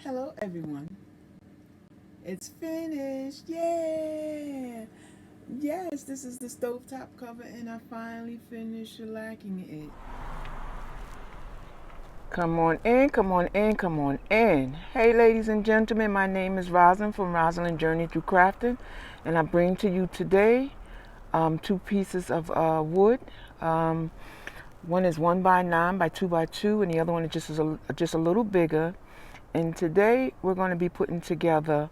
Hello everyone. It's finished. Yeah. Yes, this is the stovetop cover and I finally finished shellacking it. Come on in, come on in, come on in. Hey ladies and gentlemen, my name is Rosalind from Rosalind Journey Through Crafting, and I bring to you today two pieces of wood. Um, One is 1x9 by 2x2 and the other one is just a little bigger. And today we're going to be putting together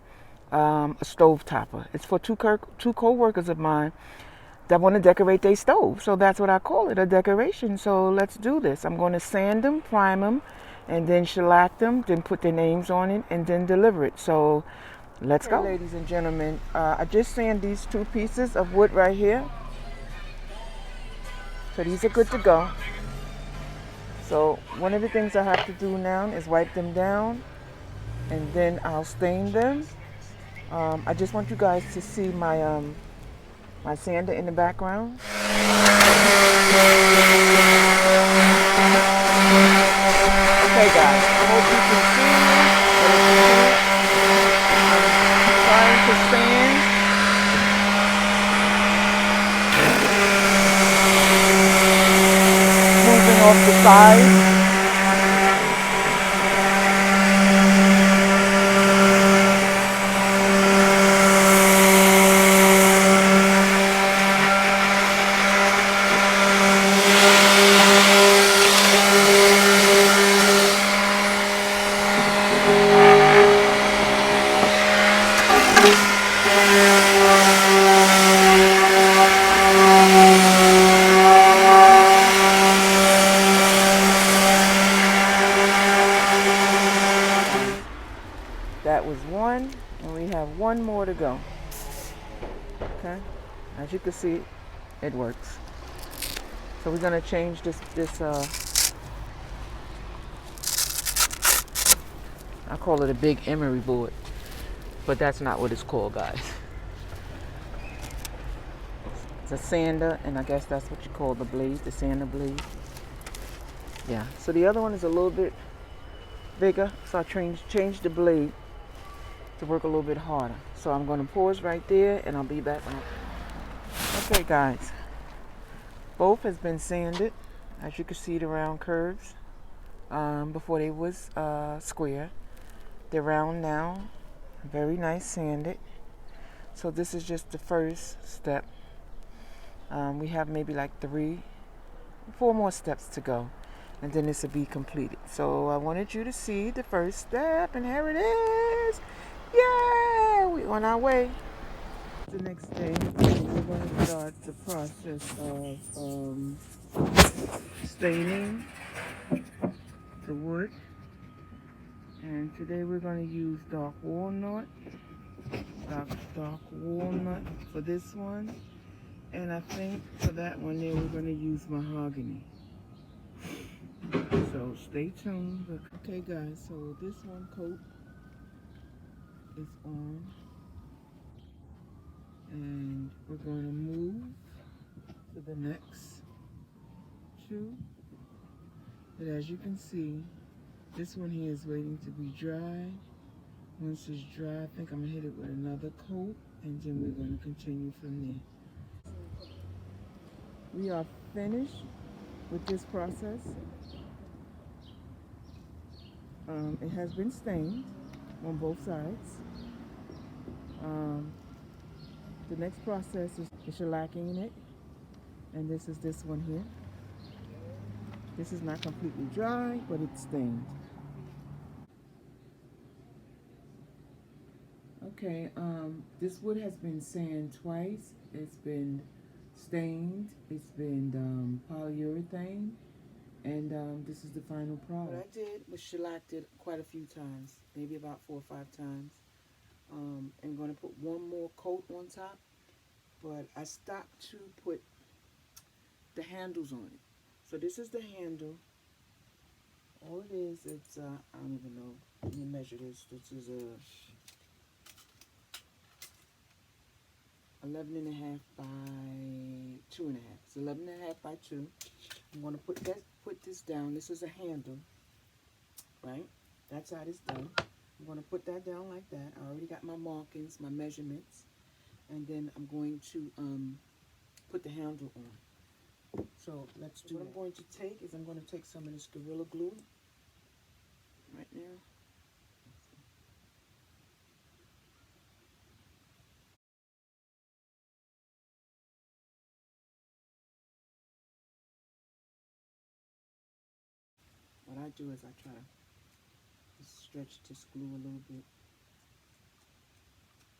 a stove topper. It's for two co-workers of mine that want to decorate their stove. So that's what I call it, a decoration. So let's do this. I'm going to sand them, prime them, and then shellac them, then put their names on it, and then deliver it. So let's go. Ladies and gentlemen, I just sand these two pieces of wood right here. So these are good to go. So one of the things I have to do now is wipe them down, and then I'll stain them. I just want you guys to see my sander in the background. Okay guys, I hope you can see me, but if you can't, I'm trying to sand. Moving off the side. That was one, and we have one more to go. Okay, as you can see, it works. So we're gonna change this. I call it a big emery board, but that's not what it's called, guys. It's a sander, and I guess that's what you call the blade, the sander blade. Yeah. So the other one is a little bit bigger, so I changed the blade to work a little bit harder. So I'm going to pause right there, and I'll be back. Okay, guys. Both has been sanded, as you can see the round curves. Before they was square, they're round now. Very nice sanded. So this is just the first step. We have maybe like 4 more steps to go, and then this will be completed. So I wanted you to see the first step, and here it is. Yeah, we on our way. The next day, we're going to start the process of staining the wood. And today we're going to use dark walnut for this one. And I think for that one there we're going to use mahogany. So stay tuned. Okay guys, so this one coat is on. And we're going to move to the next two. But as you can see, this one here is waiting to be dry. Once it's dry, I think I'm going to hit it with another coat, and then we're going to continue from there. We are finished with this process. It has been stained on both sides. The next process is shellacking it, and this is this one here. This is not completely dry, but it's stained. Okay, this wood has been sanded twice. It's been stained. It's been polyurethane, and this is the final product. What I did was shellacked it quite a few times, maybe about 4 or 5 times. I'm going to put one more coat on top, but I stopped to put the handles on it. So this is the handle. All it is, it's I don't even know. Let me measure this. This is a 11.5 by 2.5. It's 11.5 by 2. I'm going to put this down. This is a handle, right? That side is done. I'm going to put that down like that. I already got my markings, my measurements, and then I'm going to put the handle on. So let's do what I'm going to take is I'm going to take some of this Gorilla Glue right now. What I do is I try to just stretch this glue a little bit.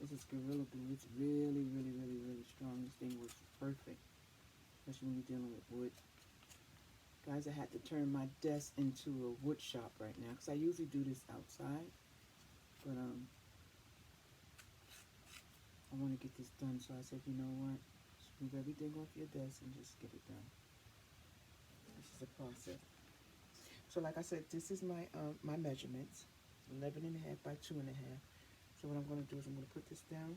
This is Gorilla Glue. It's really, really, really, really strong. This thing works perfect, especially when you're dealing with wood. Guys, I had to turn my desk into a wood shop right now because I usually do this outside, but I want to get this done. So I said, you know what? Just move everything off your desk and just get it done. This is a process. So like I said, this is my measurements, 11.5 by 2.5. So what I'm going to do is I'm going to put this down.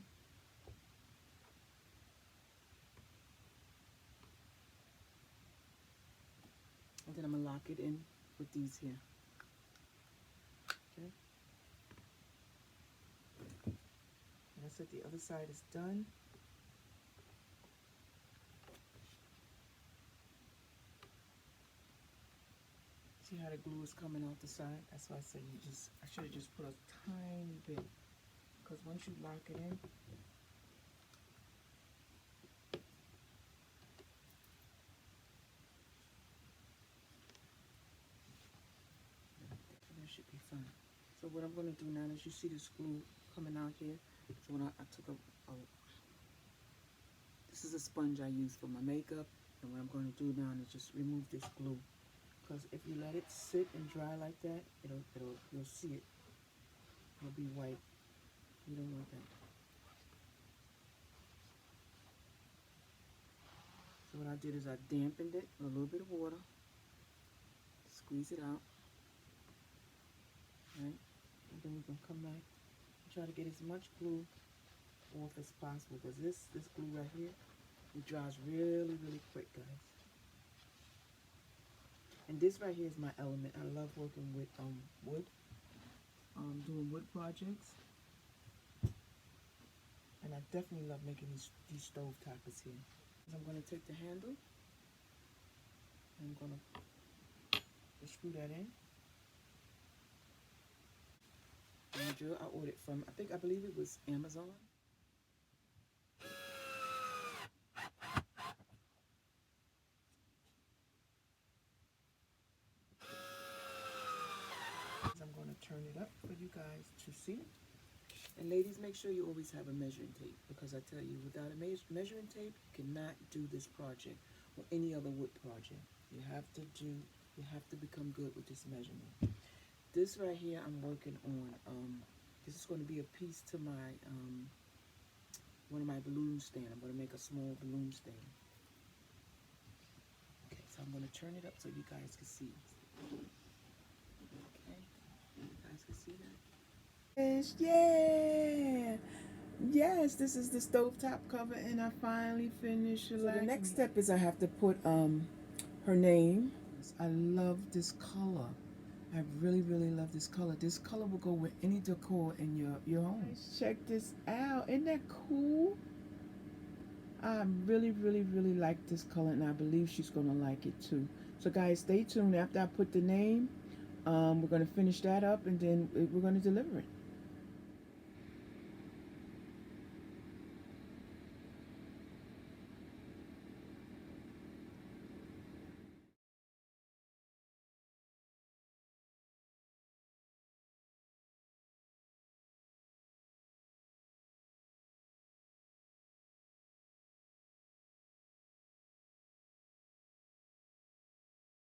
And then I'm going to lock it in with these here. Okay. And I said the other side is done. See how the glue is coming out the side? That's why I said I should have just put a tiny bit. Because once you lock it in, that should be fine. So what I'm going to do now is you see this glue coming out here. So when I took this is a sponge I use for my makeup. And what I'm going to do now is just remove this glue. Because if you let it sit and dry like that, you'll see it. It'll be white. You don't want that. So what I did is I dampened it with a little bit of water. Squeeze it out. Right? And then we're going to come back and try to get as much glue off as possible. Because this glue right here, it dries really, really quick, guys. And this right here is my element. I love working with wood. Doing wood projects. And I definitely love making these stove toppers here. I'm going to take the handle. I'm going to screw that in. And the drill I ordered from, I believe it was Amazon. I'm going to turn it up for you guys to see. And ladies, make sure you always have a measuring tape, because I tell you, without a measuring tape, you cannot do this project or any other wood project. You have to become good with this measurement. This right here, I'm working on. This is going to be a piece to my one of my balloon stand. I'm going to make a small balloon stand. Okay, so I'm going to turn it up so you guys can see. Okay, you guys can see that. Yeah. Yes, this is the stovetop cover, and I finally finished. So the next step is I have to put her name. I love this color. I really, really love this color. This color will go with any decor in your home. Guys, check this out. Isn't that cool? I really, really, really like this color, and I believe she's gonna like it too. So guys, stay tuned. After I put the name, we're gonna finish that up, and then we're gonna deliver it.